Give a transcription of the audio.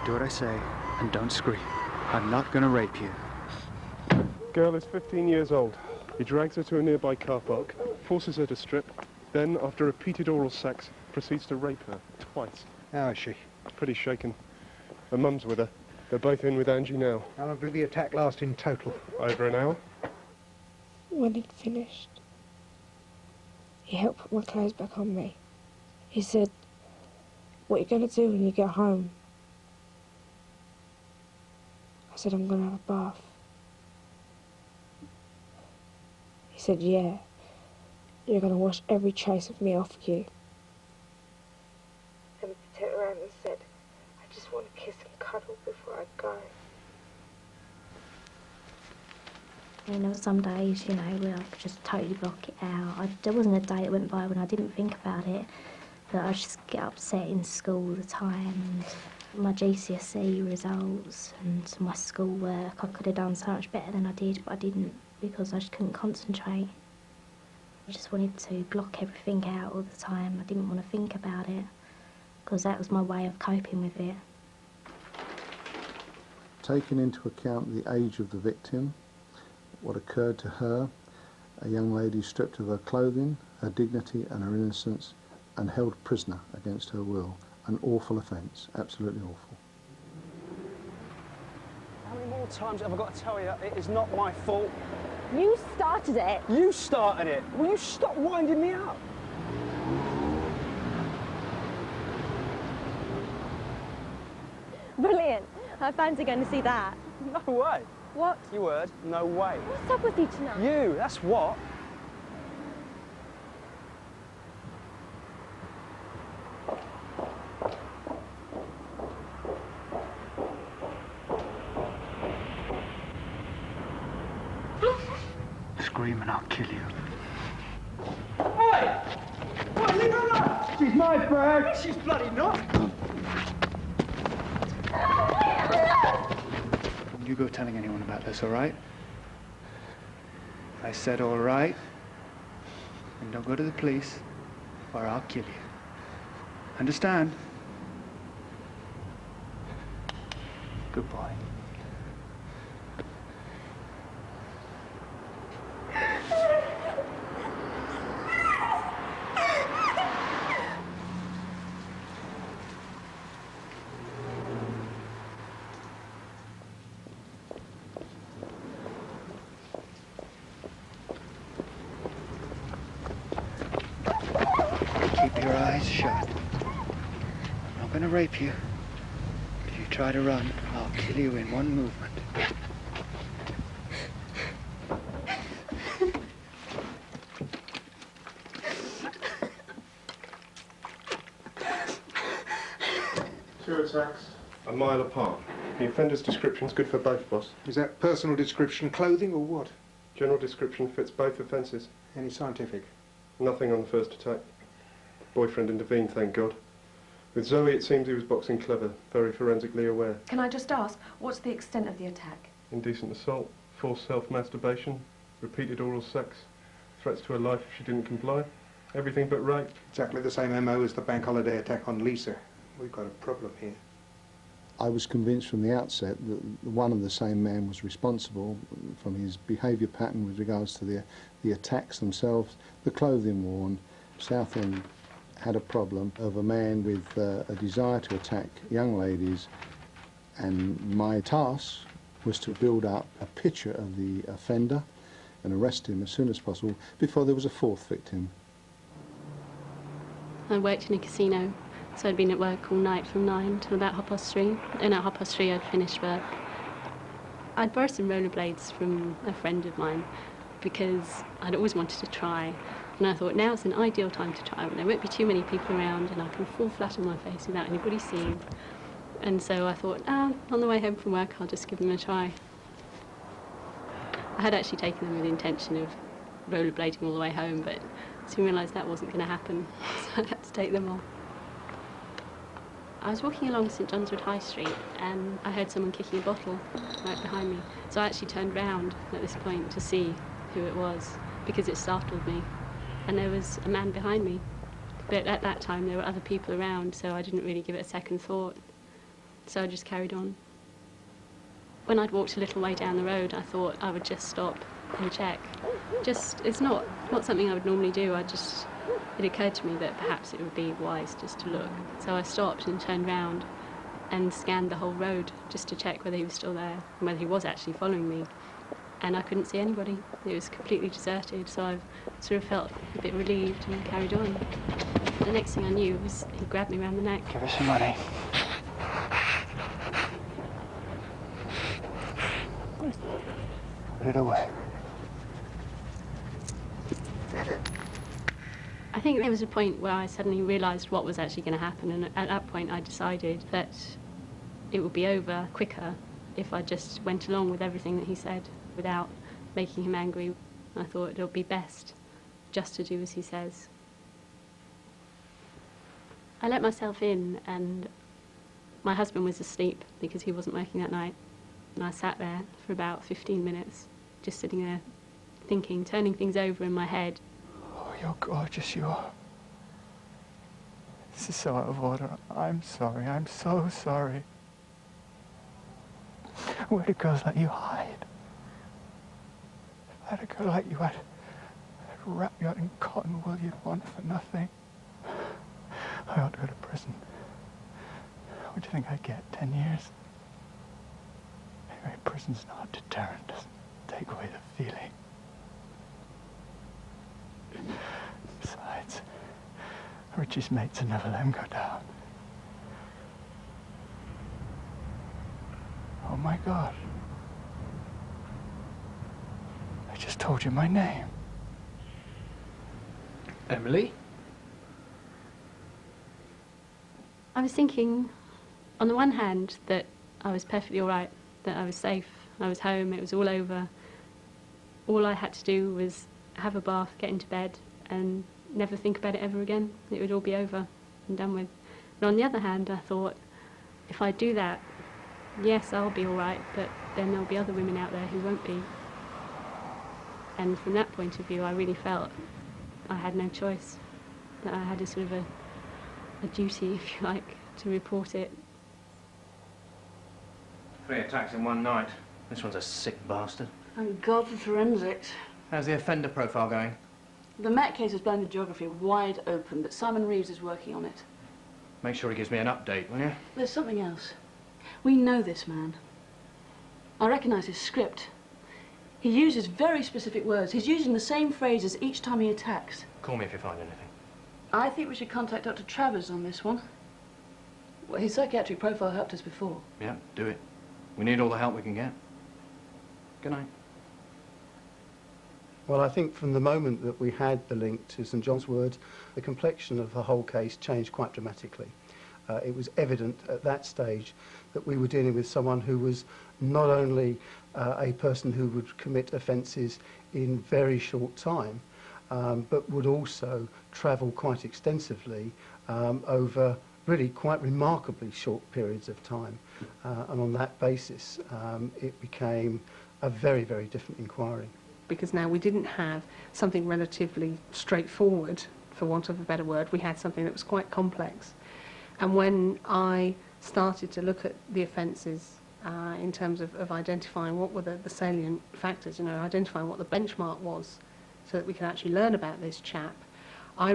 Do what I say, and don't scream. I'm not gonna rape you. Girl is 15 years old. He drags her to a nearby car park, forces her to strip, then, after repeated oral sex, proceeds to rape her twice. How is she? Pretty shaken. Her mum's with her. They're both in with Angie now. How long did the attack last in total? Over an hour. When he'd finished, he helped put my clothes back on me. He said, "What are you going to do when you get home?" I said, "I'm going to have a bath." He said, "Yeah, you're going to wash every trace of me off you." And he turned around and said, "I just want to kiss and cuddle before I go." And there were some days, you know, where I could just totally block it out. There wasn't a day that went by when I didn't think about it, but I just get upset in school all the time. And my GCSE results and my schoolwork, I could have done so much better than I did, but I didn't because I just couldn't concentrate. I just wanted to block everything out all the time. I didn't want to think about it because that was my way of coping with it. Taking into account the age of the victim, what occurred to her, a young lady stripped of her clothing, her dignity and her innocence and held prisoner against her will. An awful offence, absolutely awful. How many more times have I got to tell you it is not my fault? You started it. You started it. Will you stop winding me up? Brilliant. I fancy going to see that. No way. What? You heard? No way. What's up with you tonight? You, that's what. Scream and I'll kill you. Oi! Oi, leave her alone! She's my bird! She's bloody not! You go telling anyone about this, all right? I said all right. And don't go to the police, or I'll kill you. Understand? Good boy. Keep your eyes shut. I'm not going to rape you. If you try to run, I'll kill you in one movement. Two attacks, a mile apart. The offender's description's good for both, boss. Is that personal description clothing or what? General description fits both offences. Any scientific? Nothing on the first attack. Boyfriend intervened, thank God. With Zoe, it seems he was boxing clever, very forensically aware. Can I just ask, what's the extent of the attack? Indecent assault, forced self-masturbation, repeated oral sex, threats to her life if she didn't comply. Everything but rape. Exactly the same MO as the bank holiday attack on Lisa. We've got a problem here. I was convinced from the outset that one and the same man was responsible from his behaviour pattern with regards to the attacks themselves, the clothing worn. Southend had a problem of a man with a desire to attack young ladies, and my task was to build up a picture of the offender and arrest him as soon as possible before there was a fourth victim. I worked in a casino, so I'd been at work all night from 9 till about 3:30, and at 3:30 I'd finished work. I'd borrowed some rollerblades from a friend of mine because I'd always wanted to try, and I thought now it's an ideal time to try when there won't be too many people around and I can fall flat on my face without anybody seeing. And so I thought, on the way home from work I'll just give them a try. I had actually taken them with the intention of rollerblading all the way home, but soon realised that wasn't going to happen, so I had to take them off. I was walking along St John's Wood High Street and I heard someone kicking a bottle right behind me. So I actually turned round at this point to see who it was because it startled me. And there was a man behind me. But at that time there were other people around, so I didn't really give it a second thought. so I just carried on. When I'd walked a little way down the road, I thought I would just stop and check. It's not something I would normally do. It occurred to me that perhaps it would be wise just to look. So I stopped and turned round and scanned the whole road just to check whether he was still there and whether he was actually following me. And I couldn't see anybody. It was completely deserted, so I sort of felt a bit relieved and carried on. The next thing I knew was he grabbed me around the neck. Give us some money. Put it away. I think there was a point where I suddenly realised what was actually going to happen, and at that point I decided that it would be over quicker if I just went along with everything that he said without making him angry. I thought it would be best just to do as he says. I let myself in, and my husband was asleep because he wasn't working that night, and I sat there for about 15 minutes, just sitting there thinking, turning things over in my head. Oh, you're gorgeous, you are. This is so out of order. I'm sorry. I'm so sorry. Where do girls like you hide? If I had a girl like you, I'd wrap you out in cotton wool you'd want for nothing. I ought to go to prison. What do you think I'd get? 10 years? Anyway, prison's not a deterrent. Doesn't take away the feeling. Besides, Richie's mates will never let him go down. Oh my God. I just told you my name. Emily? I was thinking, on the one hand, that I was perfectly all right, that I was safe, I was home, it was all over. All I had to do was have a bath, get into bed, and never think about it ever again. It would all be over and done with. But on the other hand, I thought, if I do that, yes, I'll be all right, but then there'll be other women out there who won't be. And from that point of view, I really felt I had no choice, that I had a sort of a duty, if you like, to report it. 3 attacks in one night. This one's a sick bastard. Thank God for forensics. How's the offender profile going? The Met case has blown the geography wide open, but Simon Reeves is working on it. Make sure he gives me an update, will you? There's something else. We know this man. I recognise his script. He uses very specific words. He's using the same phrases each time he attacks. Call me if you find anything. I think we should contact Dr. Travers on this one. Well, his psychiatric profile helped us before. Yeah, do it. We need all the help we can get. Good night. Well, I think from the moment that we had the link to St John's Wood, the complexion of the whole case changed quite dramatically. It was evident at that stage that we were dealing with someone who was not only a person who would commit offences in very short time, but would also travel quite extensively over really quite remarkably short periods of time. And on that basis, it became a very, very different inquiry. Because now we didn't have something relatively straightforward, for want of a better word. We had something that was quite complex. And when I started to look at the offences in terms of identifying what were the salient factors, you know, identifying what the benchmark was so that we could actually learn about this chap,